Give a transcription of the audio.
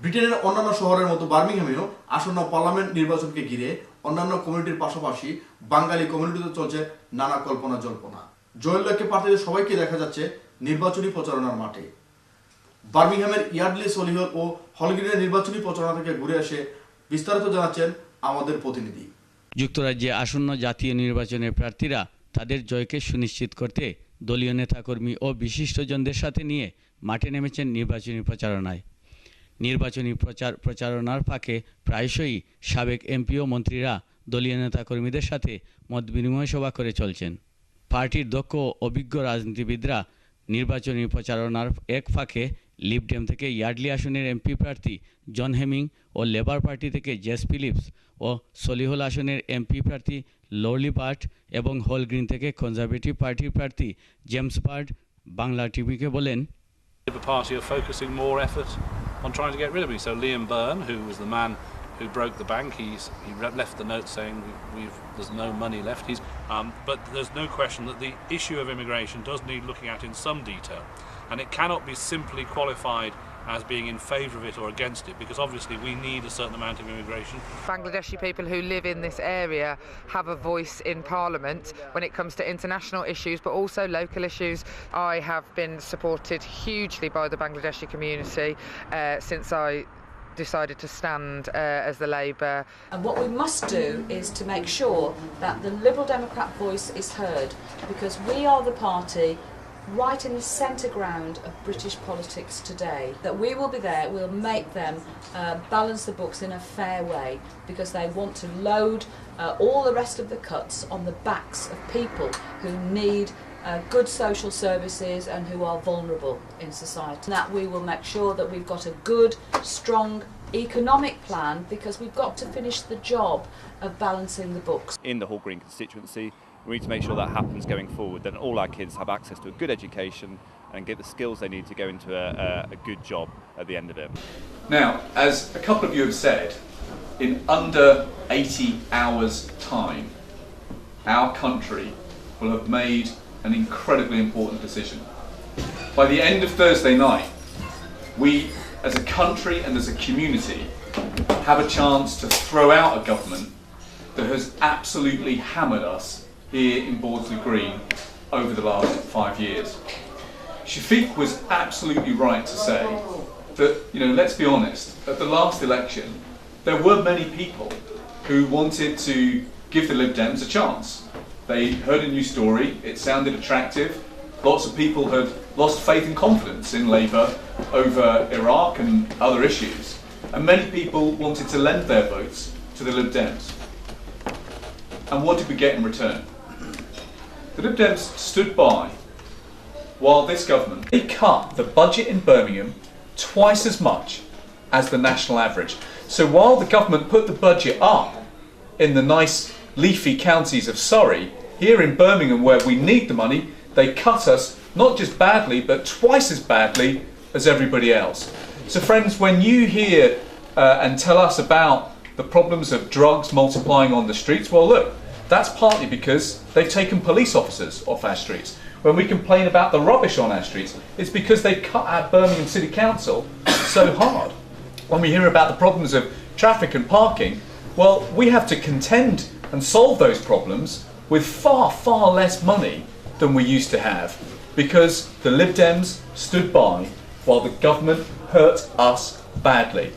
ব্রিটেনের অন্যান্য শহরের মতো বার্মিংহামেও আসন্ন পার্লামেন্ট নির্বাচনকে ঘিরে অন্যান্য কমিউনিটির পাশাপাশি বাঙালি কমিউনিটিতে চলছে নানা কল্পনা জল্পনা। জয়ের লক্ষ্যে প্রার্থীদের সবাইকে দেখা যাচ্ছে নির্বাচনী প্রচারণার মাঠে। বার্মিংহামের ইয়ার্ডলি, সলিহল ও হলগ্রিনের নির্বাচনী প্রচারণা থেকে ঘুরে এসে বিস্তারিত জানাচ্ছেন আমাদের প্রতিনিধি। যুক্তরাজ্যে আসন্ন জাতীয় নির্বাচনের প্রার্থীরা তাদের জয়কে সুনিশ্চিত করতে দলীয় নেতাকর্মী ও বিশিষ্টজনদের সাথে নিয়ে মাঠে নেমেছেন নির্বাচনী প্রচারণায়। নির্বাচনী প্রচারণার ফাঁকে প্রায়শই সাবেক এমপি ও মন্ত্রীরা দলীয় নেতাকর্মীদের সাথে মতবিনিময় সভা করে চলছেন। পার্টির দক্ষ ও অভিজ্ঞ রাজনীতিবিদরা নির্বাচনী প্রচারণার এক ফাঁকে লিবডেম থেকে ইয়ার্ডলি আসনের এমপি প্রার্থী জন হেমিং ও লেবার পার্টি থেকে জেস ফিলিপস ও সলিহল আসনের এমপি প্রার্থী লর্লি বার্ট এবং হল গ্রিন থেকে কনজারভেটিভ পার্টির প্রার্থী জেমস বার্ড বাংলা টিভিকে বলেন, The Party are focusing more effort on trying to get rid of me. So Liam Byrne, who was the man who broke the bank, he left the note saying there's no money left. But there's no question that the issue of immigration does need looking at in some detail, and it cannot be simply qualified as being in favour of it or against it, because obviously we need a certain amount of immigration. Bangladeshi people who live in this area have a voice in Parliament when it comes to international issues, but also local issues. I have been supported hugely by the Bangladeshi community since I decided to stand as the Labour. And what we must do is to make sure that the Liberal Democrat voice is heard, because we are the party right in the centre ground of British politics today. That we will be there, we'll make them balance the books in a fair way, because they want to load all the rest of the cuts on the backs of people who need good social services and who are vulnerable in society. That we will make sure that we've got a good, strong economic plan, because we've got to finish the job of balancing the books. In the Hall Green constituency, we need to make sure that happens going forward, that all our kids have access to a good education and get the skills they need to go into a good job at the end of it. Now, as a couple of you have said, in under 80 hours' time, our country will have made an incredibly important decision. By the end of Thursday night, we as a country and as a community have a chance to throw out a government that has absolutely hammered us here in Bordsley Green over the last 5 years. Shafiq was absolutely right to say that, let's be honest, at the last election there were many people who wanted to give the Lib Dems a chance. They heard a new story, it sounded attractive, lots of people had lost faith and confidence in Labour over Iraq and other issues, and many people wanted to lend their votes to the Lib Dems. And what did we get in return? The Lib Dems stood by while this government, they cut the budget in Birmingham twice as much as the national average. So while the government put the budget up in the nice leafy counties of Surrey, here in Birmingham where we need the money, they cut us not just badly but twice as badly as everybody else. So friends, when you hear and tell us about the problems of drugs multiplying on the streets, well look, that's partly because they've taken police officers off our streets. When we complain about the rubbish on our streets, it's because they cut our Birmingham City Council so hard. When we hear about the problems of traffic and parking, well, we have to contend and solve those problems with far, far less money than we used to have, because the Lib Dems stood by while the government hurt us badly.